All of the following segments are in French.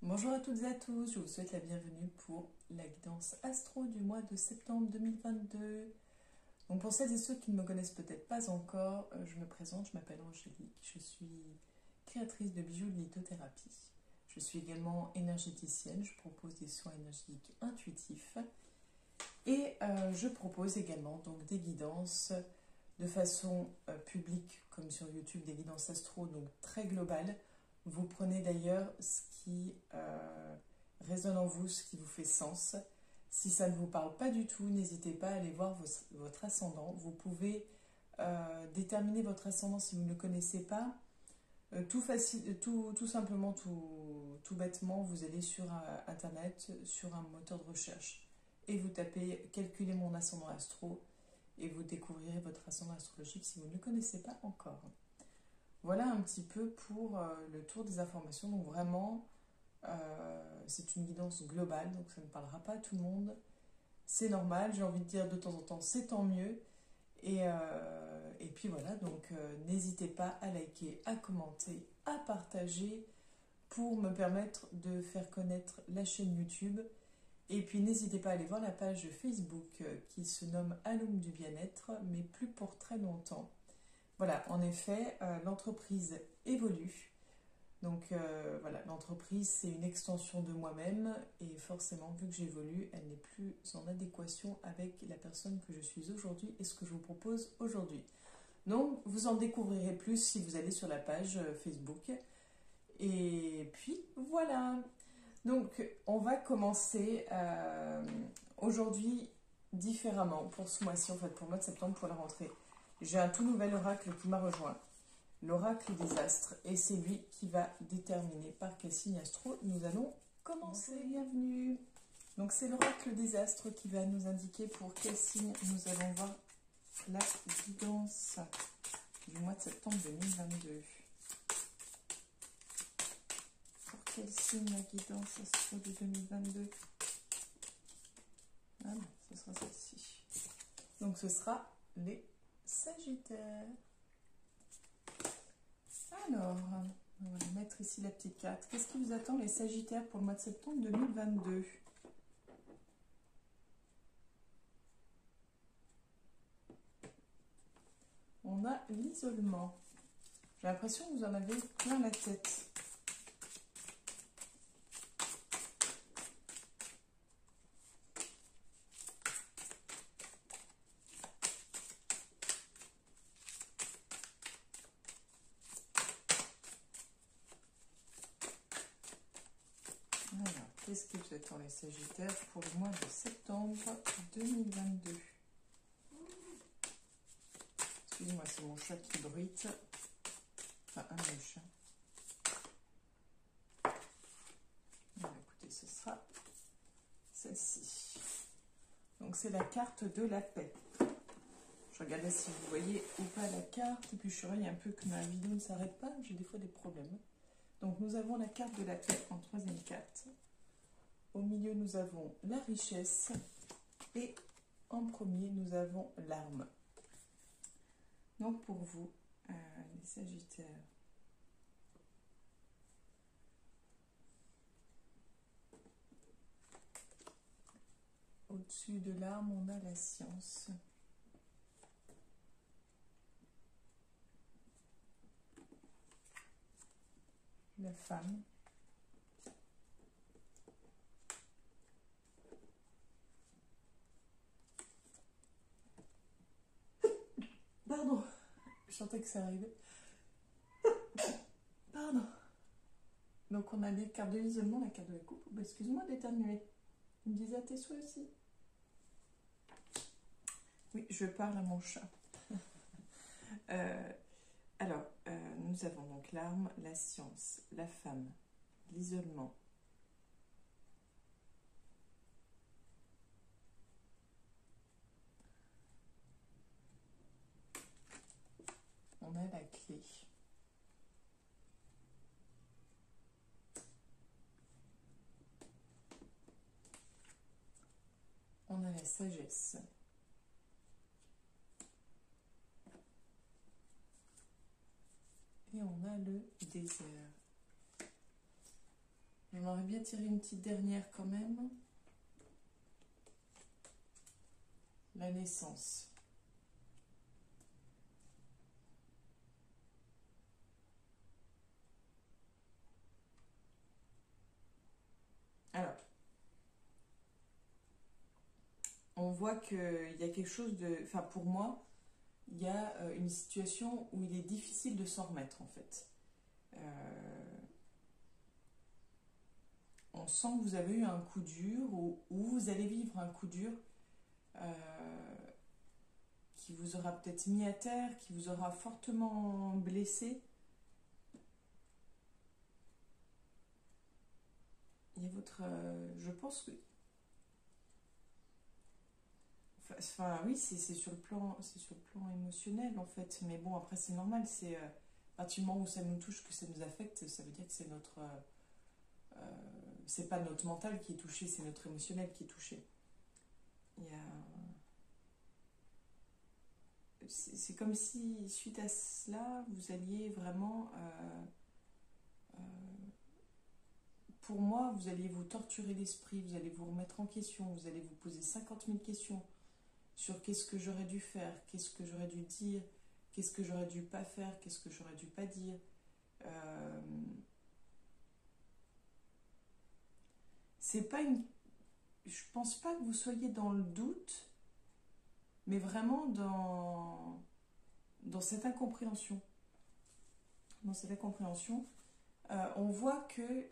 Bonjour à toutes et à tous, je vous souhaite la bienvenue pour la guidance astro du mois de septembre 2022. Donc pour celles et ceux qui ne me connaissent peut-être pas encore, je me présente, je m'appelle Angélique, je suis créatrice de bijoux de lithothérapie. Je suis également énergéticienne, je propose des soins énergétiques intuitifs et je propose également donc des guidances de façon publique comme sur YouTube, des guidances astro donc très globales. Vous prenez d'ailleurs ce qui résonne en vous, ce qui vous fait sens. Si ça ne vous parle pas du tout, n'hésitez pas à aller voir votre ascendant. Vous pouvez déterminer votre ascendant si vous ne le connaissez pas. Tout simplement, tout bêtement, vous allez sur Internet, sur un moteur de recherche, et vous tapez «Calculer mon ascendant astro» et vous découvrirez votre ascendant astrologique si vous ne le connaissez pas encore. Voilà un petit peu pour le tour des informations. Donc vraiment, c'est une guidance globale, donc ça ne parlera pas à tout le monde. C'est normal, j'ai envie de dire de temps en temps, c'est tant mieux. Et puis voilà, donc n'hésitez pas à liker, à commenter, à partager pour me permettre de faire connaître la chaîne YouTube. Et puis n'hésitez pas à aller voir la page Facebook qui se nomme Alum du bien-être, mais plus pour très longtemps. Voilà, en effet, l'entreprise évolue. Donc voilà, l'entreprise, c'est une extension de moi-même et forcément, vu que j'évolue, elle n'est plus en adéquation avec la personne que je suis aujourd'hui et ce que je vous propose aujourd'hui. Donc, vous en découvrirez plus si vous allez sur la page Facebook. Et puis, voilà. Donc, on va commencer aujourd'hui différemment pour ce mois-ci, en fait, pour le mois de septembre, pour la rentrée. J'ai un tout nouvel oracle qui m'a rejoint, l'oracle des astres, et c'est lui qui va déterminer par quel signe astro nous allons commencer. Bienvenue. Donc c'est l'oracle des astres qui va nous indiquer pour quel signe nous allons voir la guidance du mois de septembre 2022. Pour quel signe la guidance astro de 2022? Ah non, ce sera celle-ci. Donc ce sera les Sagittaires. Alors, on va mettre ici la petite carte. Qu'est-ce qui vous attend les Sagittaires pour le mois de septembre 2022? On a l'isolement. J'ai l'impression que vous en avez plein la tête. Alors, qu'est-ce qui vous attend les Sagittaires pour le mois de septembre 2022? Excusez-moi, c'est mon chat qui bruite. Enfin, un de mes chats. Alors, écoutez, ce sera celle-ci. Donc, c'est la carte de la paix. Je regardais si vous voyez ou pas la carte. Et puis, je surveille un peu que ma vidéo ne s'arrête pas. J'ai des fois des problèmes. Donc, nous avons la carte de la paix en troisième carte. Au milieu, nous avons la richesse. Et en premier, nous avons l'arme. Donc, pour vous, les Sagittaires, au-dessus de l'arme, on a la science. La femme. Pardon, je sentais que ça arrivait. Pardon. Donc on a les cartes de l'isolement, la carte de la coupe. Bah, excuse-moi d'éternuer. Il me disait à tes souhaits aussi. Oui, je parle à mon chat. Alors, nous avons donc l'arme, la science, la femme, l'isolement. On a la clé. On a la sagesse. Et on a le désert. J'en aurais bien tiré une petite dernière quand même. La naissance. Alors, on voit qu'il y a quelque chose de... Enfin, pour moi, il y a une situation où il est difficile de s'en remettre, en fait. On sent que vous avez eu un coup dur, ou vous allez vivre un coup dur qui vous aura peut-être mis à terre, qui vous aura fortement blessé. Il y a votre... je pense que... Enfin, oui, c'est sur le plan, c'est sur le plan émotionnel en fait. Mais bon, après c'est normal. C'est à partir du moment où ça nous touche, que ça nous affecte, ça veut dire que c'est notre, c'est pas notre mental qui est touché, c'est notre émotionnel qui est touché. Il y a, c'est comme si suite à cela, vous alliez vraiment, pour moi, vous alliez vous torturer l'esprit, vous allez vous remettre en question, vous allez vous poser 50 000 questions sur qu'est-ce que j'aurais dû faire, qu'est-ce que j'aurais dû dire, qu'est-ce que j'aurais dû pas faire, qu'est-ce que j'aurais dû pas dire. C'est pas une... Je pense pas que vous soyez dans le doute, mais vraiment dans cette incompréhension. Dans cette incompréhension, on voit que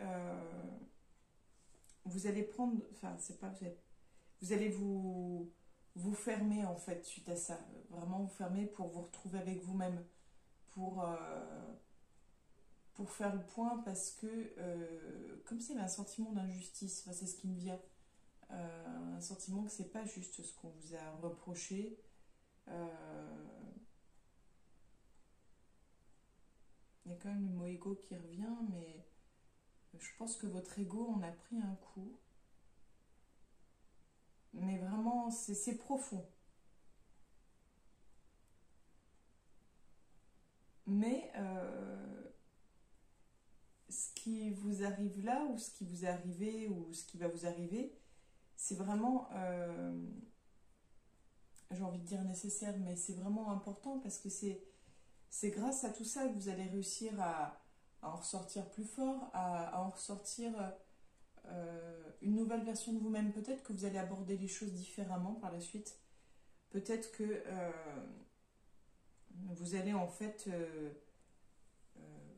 vous allez prendre... Enfin, c'est pas... Vous allez vous fermer en fait suite à ça. Vraiment vous fermer pour vous retrouver avec vous-même. Pour faire le point parce que comme c'est un sentiment d'injustice, enfin, c'est ce qui me vient. Un sentiment que c'est pas juste ce qu'on vous a reproché. Il y a quand même le mot ego qui revient, mais je pense que votre ego en a pris un coup. Mais vraiment, c'est profond. Mais ce qui vous arrive là, ou ce qui vous est arrivé, ou ce qui va vous arriver, c'est vraiment, j'ai envie de dire nécessaire, mais c'est vraiment important parce que c'est grâce à tout ça que vous allez réussir à en ressortir plus fort, à en ressortir une nouvelle version de vous-même. Peut-être que vous allez aborder les choses différemment par la suite. Peut-être que vous allez en fait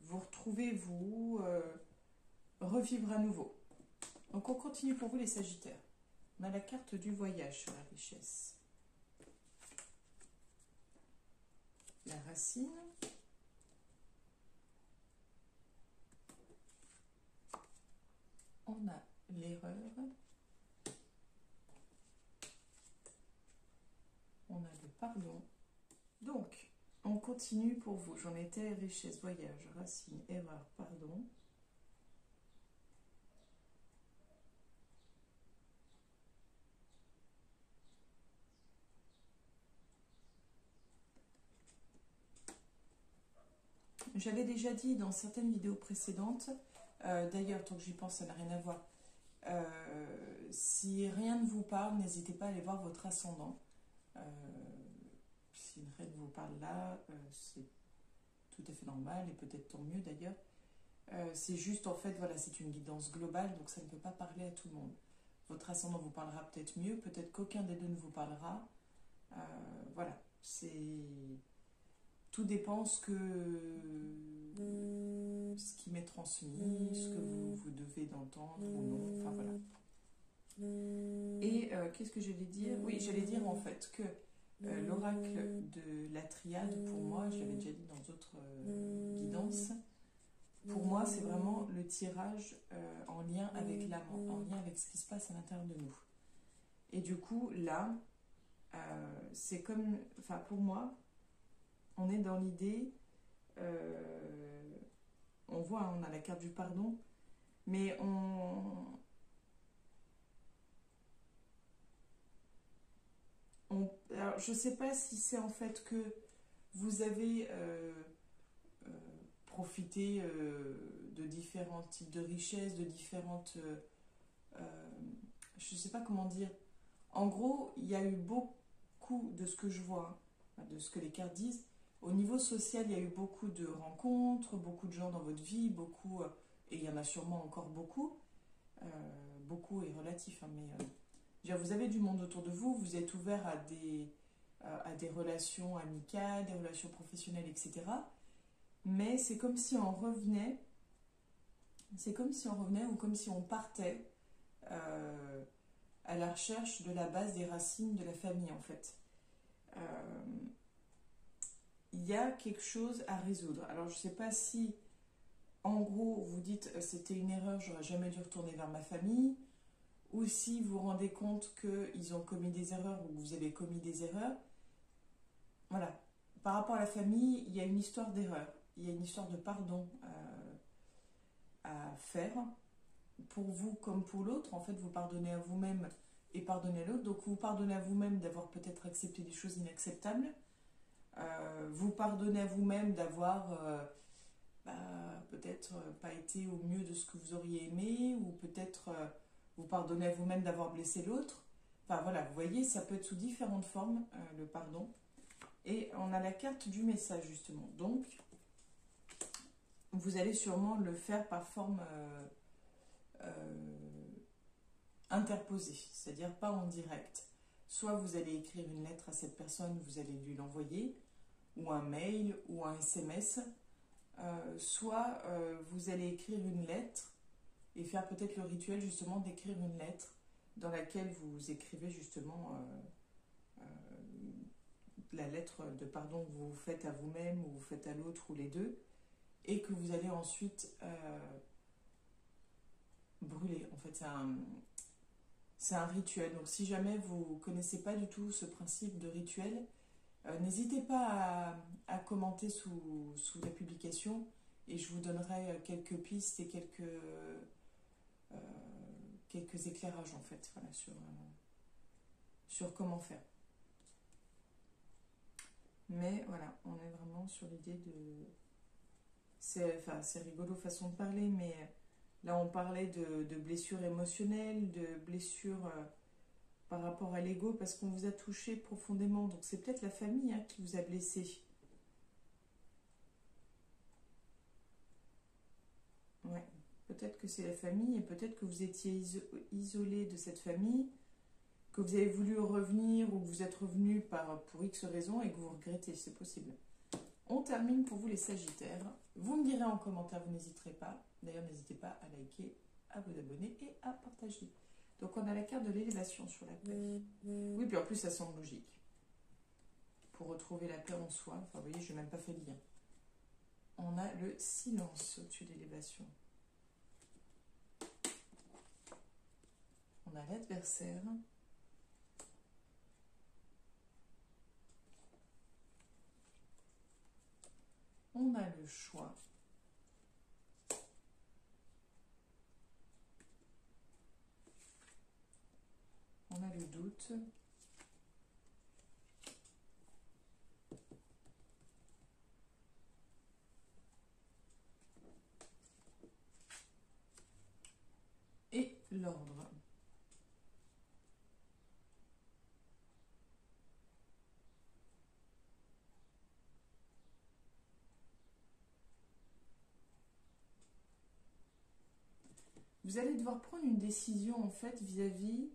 vous retrouver, vous revivre à nouveau. Donc on continue pour vous les Sagittaires. On a la carte du voyage sur la richesse. La racine. On a l'erreur. On a le pardon. Donc, on continue pour vous. J'en étais richesse, voyage, racine, erreur, pardon. J'avais déjà dit dans certaines vidéos précédentes, d'ailleurs, tant que j'y pense, ça n'a rien à voir. Si rien ne vous parle, n'hésitez pas à aller voir votre ascendant. Si rien ne vous parle là, c'est tout à fait normal et peut-être tant mieux d'ailleurs. C'est juste en fait, voilà, c'est une guidance globale, donc ça ne peut pas parler à tout le monde. Votre ascendant vous parlera peut-être mieux, peut-être qu'aucun des deux ne vous parlera. Voilà, c'est... Tout dépend ce qui m'est transmis, ce que vous devez d'entendre ou non, enfin voilà. Et qu'est-ce que j'allais dire? Oui, j'allais dire en fait que l'oracle de la triade, pour moi, je l'avais déjà dit dans d'autres guidances, pour moi c'est vraiment le tirage en lien avec l'âme, en lien avec ce qui se passe à l'intérieur de nous. Et du coup, là, c'est comme, enfin pour moi, on est dans l'idée, on voit, on a la carte du pardon, mais alors je ne sais pas si c'est en fait que vous avez profiter de différents types de richesses, de différentes... je ne sais pas comment dire. En gros, il y a eu beaucoup de ce que je vois, de ce que les cartes disent. Au niveau social, il y a eu beaucoup de rencontres, beaucoup de gens dans votre vie, beaucoup, et il y en a sûrement encore beaucoup. Beaucoup est relatif, hein, mais vous avez du monde autour de vous, vous êtes ouvert à des relations amicales, des relations professionnelles, etc. Mais c'est comme si on revenait, ou comme si on partait à la recherche de la base des racines de la famille, en fait. Il y a quelque chose à résoudre. Alors, je ne sais pas si, en gros, vous dites c'était une erreur, j'aurais jamais dû retourner vers ma famille, ou si vous vous rendez compte qu'ils ont commis des erreurs ou que vous avez commis des erreurs. Voilà. Par rapport à la famille, il y a une histoire d'erreur, il y a une histoire de pardon à faire, pour vous comme pour l'autre. En fait, vous pardonnez à vous-même et pardonnez à l'autre. Donc, vous pardonnez à vous-même d'avoir peut-être accepté des choses inacceptables. Vous pardonnez à vous-même d'avoir peut-être pas été au mieux de ce que vous auriez aimé, ou peut-être vous pardonnez à vous-même d'avoir blessé l'autre. Enfin voilà, vous voyez, ça peut être sous différentes formes, le pardon. Et on a la carte du message, justement. Donc, vous allez sûrement le faire par forme interposée, c'est-à-dire pas en direct. Soit vous allez écrire une lettre à cette personne, vous allez lui l'envoyer, ou un mail, ou un SMS, soit vous allez écrire une lettre et faire peut-être le rituel justement d'écrire une lettre dans laquelle vous écrivez justement la lettre de pardon que vous faites à vous-même ou vous faites à l'autre ou les deux, et que vous allez ensuite brûler. En fait, c'est un rituel. Donc si jamais vous ne connaissez pas du tout ce principe de rituel, n'hésitez pas à commenter sous la publication, et je vous donnerai quelques pistes et quelques éclairages en fait, voilà, sur comment faire. Mais voilà, on est vraiment sur l'idée de... c'est rigolo façon de parler, mais là on parlait de blessures émotionnelles, de blessures par rapport à l'ego, parce qu'on vous a touché profondément. Donc c'est peut-être la famille qui vous a blessé. Ouais, peut-être que c'est la famille, et peut-être que vous étiez isolé de cette famille, que vous avez voulu revenir, ou que vous êtes revenu pour X raisons et que vous regrettez, c'est possible. On termine pour vous les Sagittaires. Vous me direz en commentaire, vous n'hésiterez pas. D'ailleurs, n'hésitez pas à liker, à vous abonner et à partager. Donc on a la carte de l'élévation sur la paix. Oui, puis en plus ça semble logique. Pour retrouver la paix en soi, enfin vous voyez, je n'ai même pas fait le lien. On a le silence au-dessus de l'élévation. On a l'adversaire. On a le choix. On a le doute. Et l'ordre. Vous allez devoir prendre une décision en fait vis-à-vis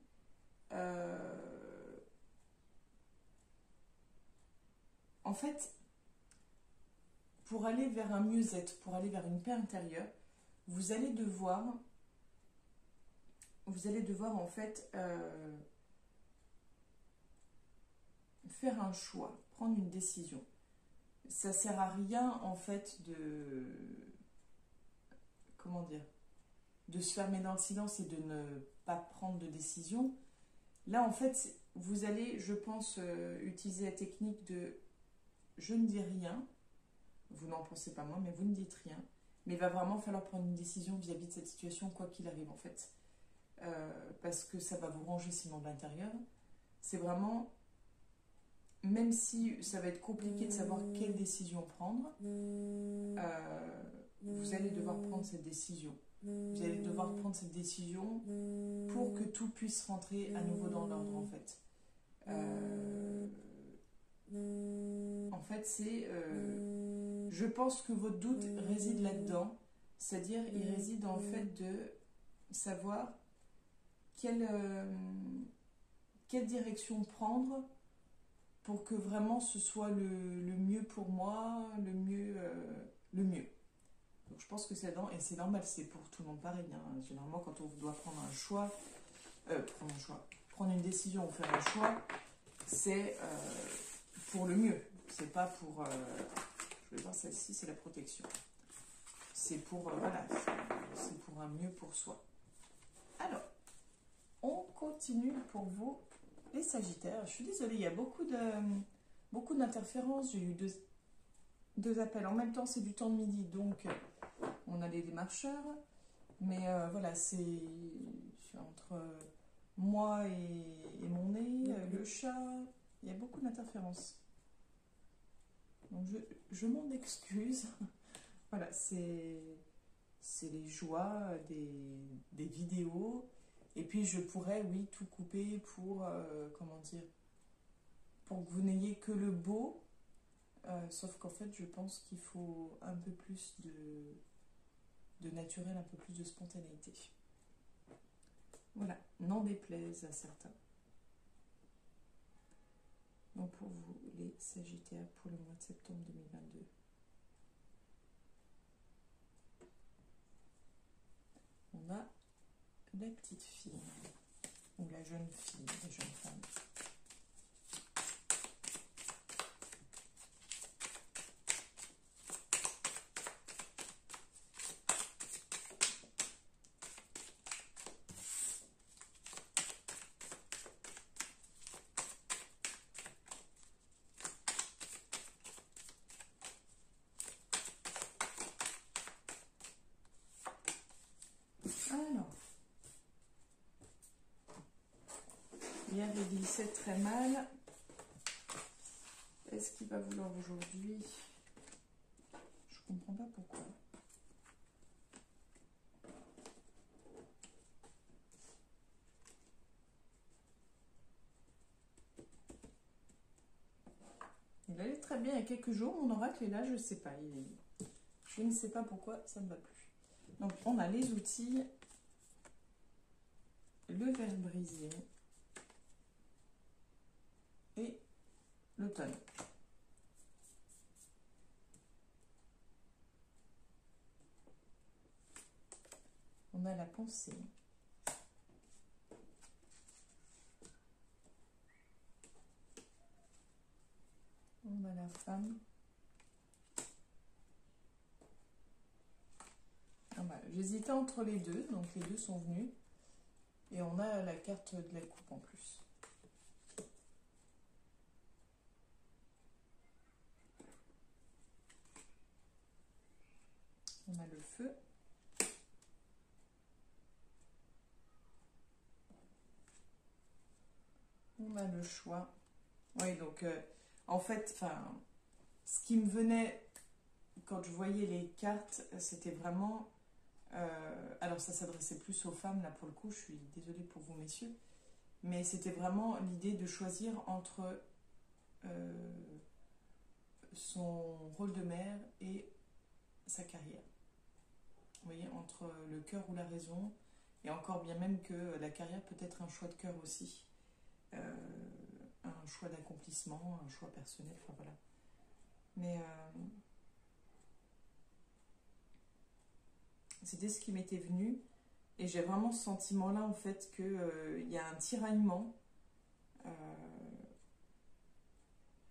en fait, pour aller vers un mieux-être, pour aller vers une paix intérieure, vous allez devoir en fait faire un choix, prendre une décision. Ça sert à rien en fait comment dire, de se fermer dans le silence et de ne pas prendre de décision. Là en fait, vous allez, je pense, utiliser la technique de je ne dis rien, vous n'en pensez pas moins, mais vous ne dites rien. Mais il va vraiment falloir prendre une décision vis-à-vis de cette situation, quoi qu'il arrive en fait. Parce que ça va vous ranger sinon de l'intérieur. C'est vraiment même si ça va être compliqué de savoir quelle décision prendre, vous allez devoir prendre cette décision. Vous allez devoir prendre cette décision pour que tout puisse rentrer à nouveau dans l'ordre, en fait. En fait, je pense que votre doute réside là-dedans. C'est-à-dire, il réside dans le fait de savoir quelle direction prendre pour que vraiment ce soit le mieux pour moi, le mieux. Donc je pense que c'est là-dedans, et c'est normal, c'est pour tout le monde pareil. Hein. Généralement, quand on doit prendre un choix, prendre une décision ou faire un choix, c'est pour le mieux. C'est pas pour. Je vais voir celle-ci, c'est la protection. C'est pour voilà, c'est pour un mieux pour soi. Alors, on continue pour vous, les Sagittaires. Je suis désolée, il y a beaucoup d'interférences. J'ai eu deux appels en même temps, c'est du temps de midi, donc on a les démarcheurs. Mais voilà, c'est entre moi et mon nez, le chat, il y a beaucoup d'interférences. Donc je m'en excuse. Voilà, c'est les joies des vidéos. Et puis je pourrais, oui, tout couper pour, comment dire, pour que vous n'ayez que le beau. Sauf qu'en fait, je pense qu'il faut un peu plus de naturel, un peu plus de spontanéité. Voilà, n'en déplaise à certains. Donc pour vous, les Sagittaires, pour le mois de septembre 2022. On a la petite fille, ou la jeune fille, la jeune femme. Alors, hier il glissait très mal. Est-ce qu'il va vouloir aujourd'hui? Je comprends pas pourquoi. Il allait très bien il y a quelques jours, mon oracle est là, je ne sais pas. Je ne sais pas pourquoi ça ne va plus. Donc on a les outils, le verre brisé et l'automne. On a la pensée. On a la femme. Ah bah, j'hésitais entre les deux, donc les deux sont venus. Et on a la carte de la coupe en plus. On a le feu. On a le choix. Oui, donc en fait, ce qui me venait quand je voyais les cartes, c'était vraiment... alors ça s'adressait plus aux femmes, là pour le coup, je suis désolée pour vous messieurs, mais c'était vraiment l'idée de choisir entre son rôle de mère et sa carrière. Vous voyez, entre le cœur ou la raison, et encore bien même que la carrière peut être un choix de cœur aussi. Un choix d'accomplissement, un choix personnel, enfin voilà. Mais c'était ce qui m'était venu, et j'ai vraiment ce sentiment-là en fait qu'il y a un tiraillement.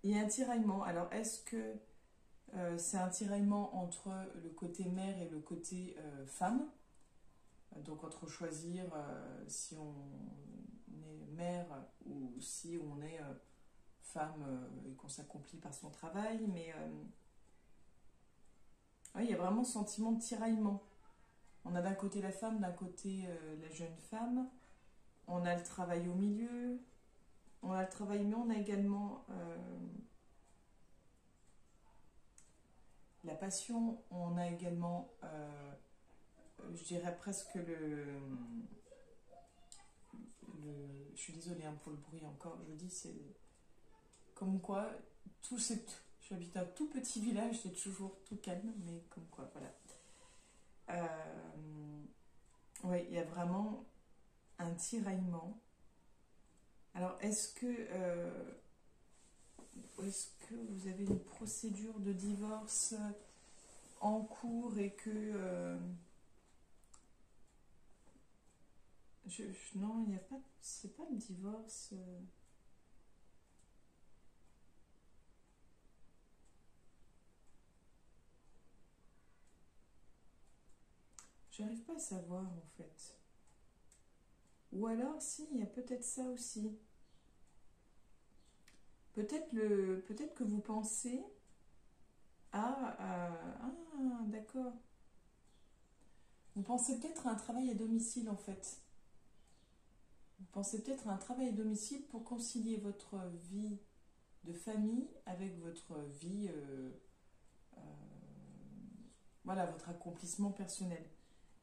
Il y a un tiraillement. Alors est-ce que c'est un tiraillement entre le côté mère et le côté femme? Donc entre choisir si on est mère ou si on est femme et qu'on s'accomplit par son travail, mais ouais, il y a vraiment ce sentiment de tiraillement. On a d'un côté la femme, d'un côté la jeune femme, on a le travail au milieu, On a le travail, mais on a également la passion, on a également, je dirais presque je suis désolée hein, pour le bruit encore, je dis, c'est comme quoi, j'habite un tout petit village, c'est toujours tout calme, mais comme quoi, voilà. Oui, il y a vraiment un tiraillement. Alors, est-ce que vous avez une procédure de divorce en cours et que... non, il n'y a pas... C'est pas le divorce... J'arrive pas à savoir en fait. Ou alors, si, il y a peut-être ça aussi. Peut-être que vous pensez ah, d'accord. Vous pensez peut-être à un travail à domicile en fait. Vous pensez peut-être à un travail à domicile pour concilier votre vie de famille avec votre vie, euh, voilà, votre accomplissement personnel.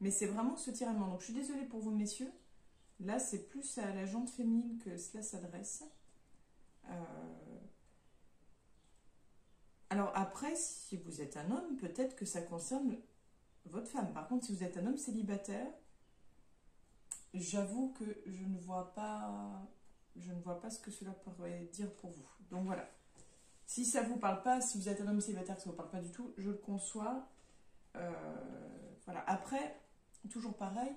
Mais c'est vraiment ce tiraillement. Donc je suis désolée pour vous messieurs. Là, c'est plus à la jante féminine que cela s'adresse. Alors après, si vous êtes un homme, peut-être que ça concerne votre femme. Par contre, si vous êtes un homme célibataire, j'avoue que je ne vois pas ce que cela pourrait dire pour vous. Donc voilà. Si ça ne vous parle pas, si vous êtes un homme célibataire que ça ne vous parle pas du tout, je le conçois. Voilà. Après, toujours pareil,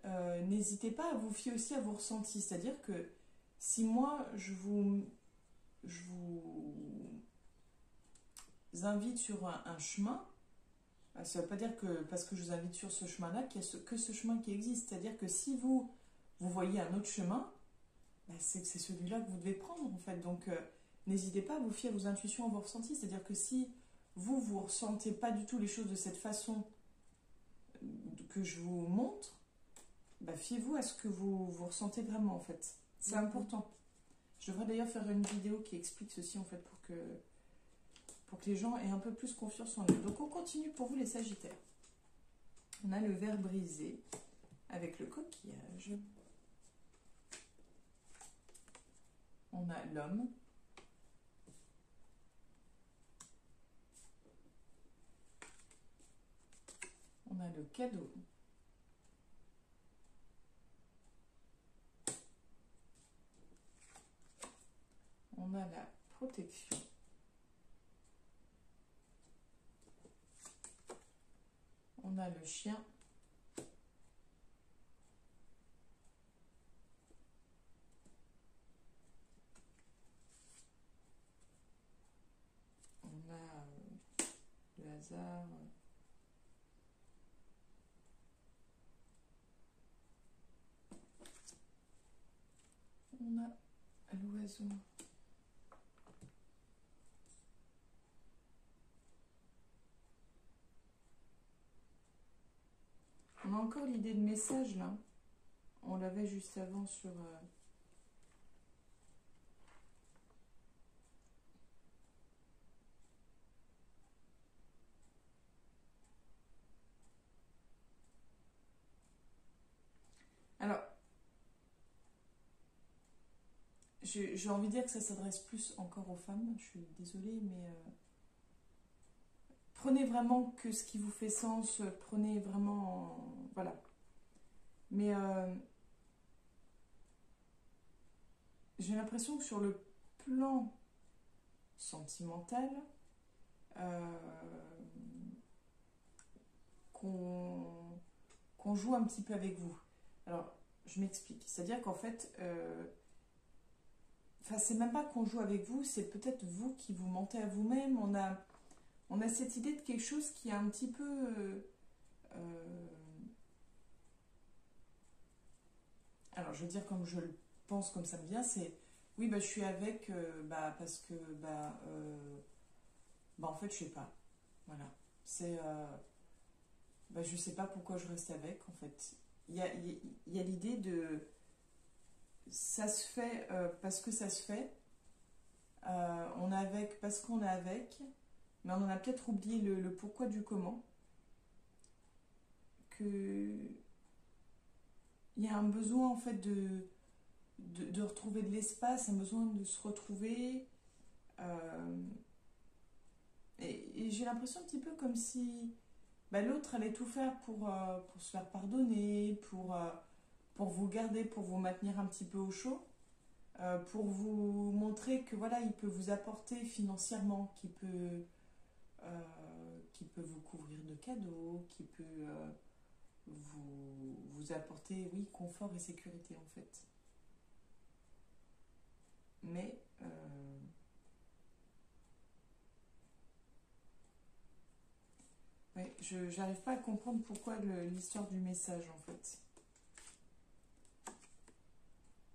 n'hésitez pas à vous fier aussi à vos ressentis. C'est-à-dire que si moi, je vous invite sur un chemin, ça ne veut pas dire que parce que je vous invite sur ce chemin-là, qu'il n'y a que ce chemin qui existe. C'est-à-dire que si vous voyez un autre chemin, c'est que c'est celui-là que vous devez prendre en fait. Donc n'hésitez pas à vous fier à vos intuitions, à vos ressentis. C'est-à-dire que si vous ne ressentez pas du tout les choses de cette façon que je vous montre, fiez-vous à ce que vous ressentez vraiment en fait. C'est important. Je devrais d'ailleurs faire une vidéo qui explique ceci en fait pour que les gens aient un peu plus confiance en eux. Donc on continue pour vous les Sagittaires. On a le verre brisé avec le coquillage. On a l'homme. On a le cadeau. On a la protection. On a le chien. On a le hasard. On a l'oiseau. On a encore l'idée de message là. On l'avait juste avant sur... Alors, j'ai envie de dire que ça s'adresse plus encore aux femmes. Je suis désolée, mais... prenez vraiment que ce qui vous fait sens. Prenez vraiment... Voilà. Mais... j'ai l'impression que sur le plan sentimental, qu'on joue un petit peu avec vous. Alors, je m'explique. C'est-à-dire qu'en fait, c'est même pas qu'on joue avec vous, c'est peut-être vous qui vous mentez à vous-même. On a cette idée de quelque chose qui est un petit peu... alors, je veux dire comme je le pense, comme ça me vient, c'est... Oui, je suis avec, parce que... en fait, je sais pas. Voilà. C'est... je sais pas pourquoi je reste avec, en fait. Il y a l'idée de... ça se fait parce que ça se fait. On est avec parce qu'on est avec, mais on en a peut-être oublié le pourquoi du comment. Que il y a un besoin en fait de retrouver de l'espace, un besoin de se retrouver. Et j'ai l'impression un petit peu comme si l'autre allait tout faire pour se faire pardonner, pour vous garder, pour vous maintenir un petit peu au chaud, pour vous montrer que voilà, il peut vous apporter financièrement, qui peut vous couvrir de cadeaux, qui peut vous apporter, oui, confort et sécurité en fait. Mais ouais, je n'arrive pas à comprendre pourquoi l'histoire du message en fait.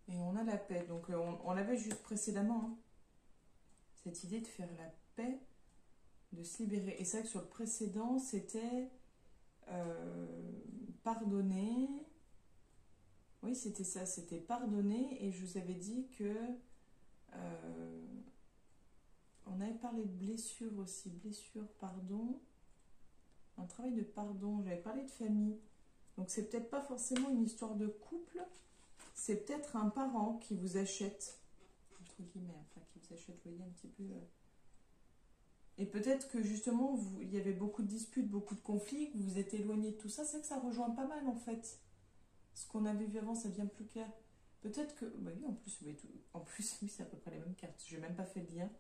Et on a la paix. Donc on l'avait juste précédemment, hein, cette idée de faire la paix, de se libérer. Et c'est vrai que sur le précédent, c'était pardonner. Oui, c'était ça, c'était pardonner. Et je vous avais dit que on avait parlé de blessure aussi. Blessure, pardon. Un travail de pardon. J'avais parlé de famille. Donc c'est peut-être pas forcément une histoire de couple. C'est peut-être un parent qui vous achète, entre guillemets, enfin qui vous achète, vous voyez, un petit peu. Et peut-être que justement, il y avait beaucoup de disputes, beaucoup de conflits, que vous vous êtes éloigné de tout ça. C'est vrai que ça rejoint pas mal en fait. Ce qu'on avait vu avant, ça devient plus clair. Peut-être que. Bah oui, en plus, oui, c'est à peu près les mêmes cartes. Je n'ai même pas fait de lien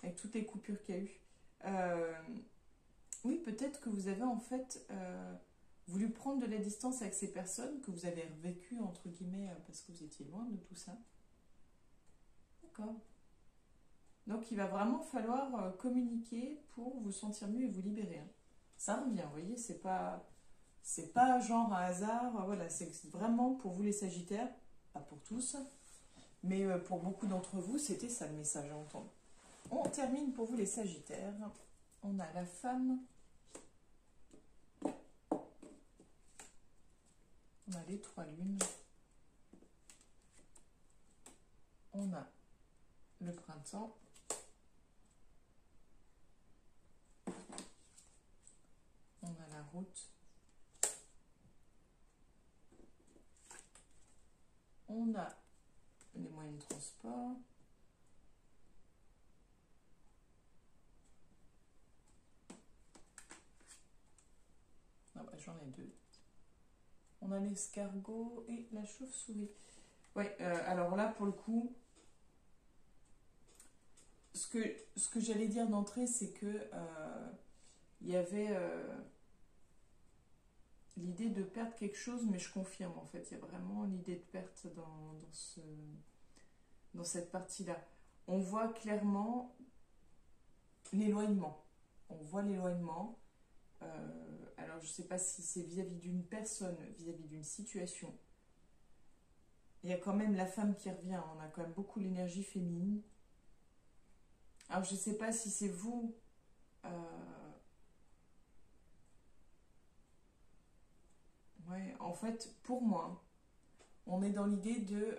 avec toutes les coupures qu'il y a eu. Oui, peut-être que vous avez en fait. Voulu prendre de la distance avec ces personnes que vous avez vécues, entre guillemets, parce que vous étiez loin de tout ça. D'accord. Donc, il va vraiment falloir communiquer pour vous sentir mieux et vous libérer. Hein. Ça revient, vous voyez, c'est pas genre un hasard. Voilà, c'est vraiment pour vous les Sagittaires, pas pour tous, mais pour beaucoup d'entre vous, c'était ça le message à entendre. On termine pour vous les Sagittaires. On a la femme. On a les 3 lunes. On a le printemps. On a la route. On a les moyens de transport. Ah bah, j'en ai 2. On a l'escargot et la chauve-souris. Ouais, alors là, pour le coup, ce que j'allais dire d'entrée, c'est que il y avait l'idée de perdre quelque chose, mais je confirme en fait, il y a vraiment l'idée de perte dans cette partie-là. On voit clairement l'éloignement. On voit l'éloignement. Alors, je ne sais pas si c'est vis-à-vis d'une personne, vis-à-vis d'une situation. Il y a quand même la femme qui revient. On a quand même beaucoup l'énergie féminine. Alors, je ne sais pas si c'est vous. Ouais, en fait, pour moi, on est dans l'idée de...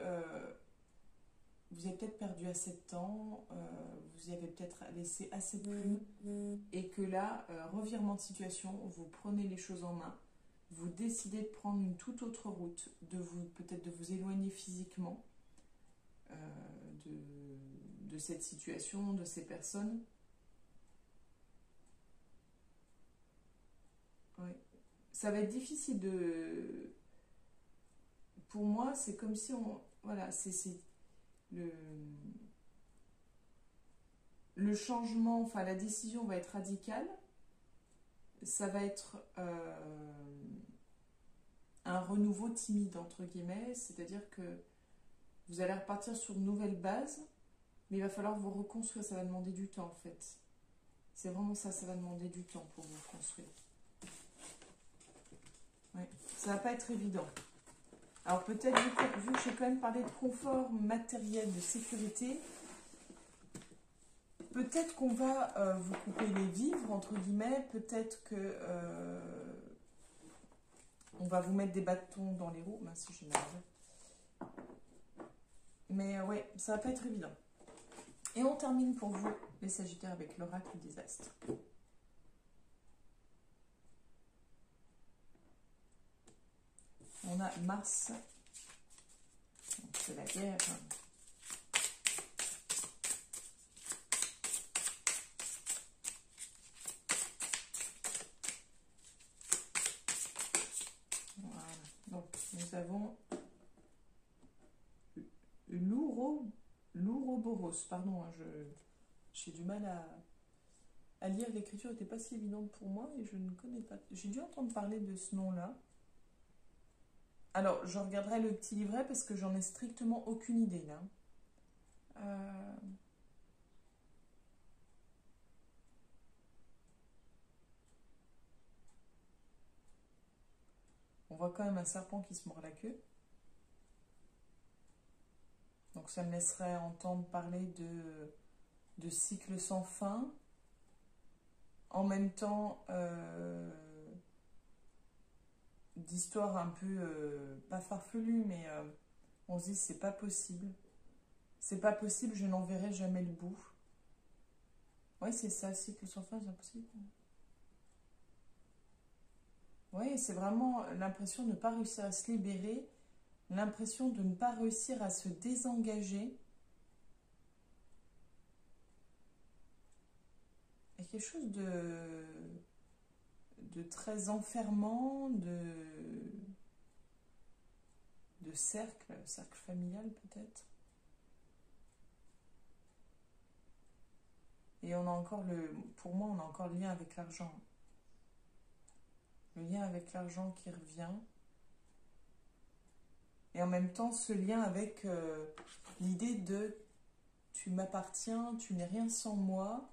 vous avez peut-être perdu assez de temps, vous y avez peut-être laissé assez de plumes, et que là, revirement de situation, vous prenez les choses en main, vous décidez de prendre une toute autre route, peut-être de vous éloigner physiquement de cette situation, de ces personnes. Ouais. Ça va être difficile de... Pour moi, c'est comme si on... Voilà, c'est le changement, enfin la décision va être radicale. Ça va être un renouveau timide, entre guillemets. C'est-à-dire que vous allez repartir sur une nouvelle base, mais il va falloir vous reconstruire. Ça va demander du temps, en fait. C'est vraiment ça, ça va demander du temps pour vous reconstruire. Ouais. Ça va pas être évident. Alors peut-être, vu que j'ai quand même parlé de confort matériel, de sécurité, peut-être qu'on va vous couper les vivres, entre guillemets, peut-être que on va vous mettre des bâtons dans les roues. Mince, j'ai mal. Mais ouais, ça va pas être évident. Et on termine pour vous, les Sagittaires, avec l'oracle des astres. On a Mars, c'est la guerre. Voilà. Donc, nous avons l'Ouroboros. Pardon, hein, j'ai du mal à lire. L'écriture n'était pas si évidente pour moi et je ne connais pas. J'ai dû entendre parler de ce nom-là. Alors, je regarderai le petit livret parce que j'en ai strictement aucune idée là. On voit quand même un serpent qui se mord la queue. Donc ça me laisserait entendre parler de cycle sans fin. En même temps, d'histoire un peu, pas farfelue, mais on se dit c'est pas possible. C'est pas possible, je n'en verrai jamais le bout. Ouais, c'est ça, cycle sans fin, c'est impossible. Ouais, c'est vraiment l'impression de ne pas réussir à se libérer, l'impression de ne pas réussir à se désengager. Il y a quelque chose de très enfermant, de cercle familial peut-être. Et on a encore pour moi, on a encore le lien avec l'argent. Le lien avec l'argent qui revient. Et en même temps, ce lien avec l'idée de tu m'appartiens, tu n'es rien sans moi.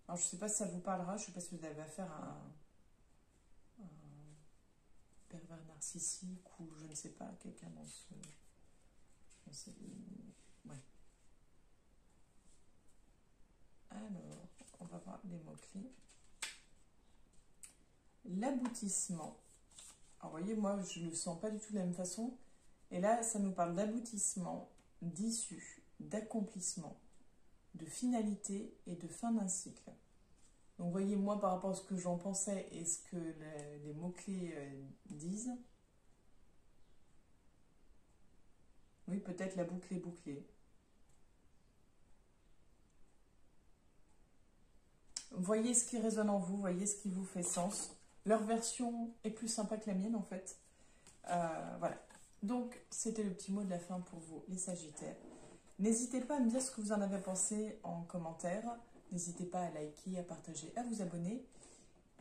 Alors, je ne sais pas si ça vous parlera, je ne sais pas si vous avez affaire à un pervers narcissique ou je ne sais pas, quelqu'un dans ce... Ouais. Alors, on va voir les mots-clés. L'aboutissement. Alors, vous voyez, moi, je ne le sens pas du tout de la même façon. Et là, ça nous parle d'aboutissement, d'issue, d'accomplissement, de finalité et de fin d'un cycle. Donc, vous voyez, moi, par rapport à ce que j'en pensais et ce que les mots-clés disent, oui, peut-être la boucle est bouclée. Voyez ce qui résonne en vous, voyez ce qui vous fait sens. Leur version est plus sympa que la mienne, en fait. Voilà. Donc, c'était le petit mot de la fin pour vous, les Sagittaires. N'hésitez pas à me dire ce que vous en avez pensé en commentaire. N'hésitez pas à liker, à partager, à vous abonner.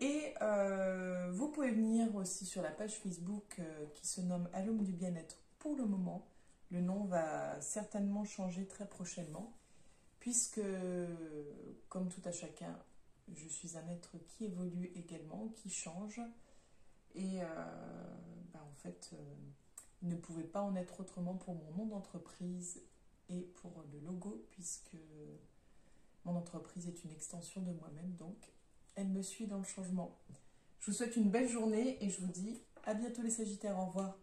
Et vous pouvez venir aussi sur la page Facebook qui se nomme À l'aube du bien-être pour le moment. Le nom va certainement changer très prochainement, puisque, comme tout à chacun, je suis un être qui évolue également, qui change. Et en fait, il ne pouvait pas en être autrement pour mon nom d'entreprise et pour le logo, puisque mon entreprise est une extension de moi-même, donc elle me suit dans le changement. Je vous souhaite une belle journée et je vous dis à bientôt les Sagittaires, au revoir.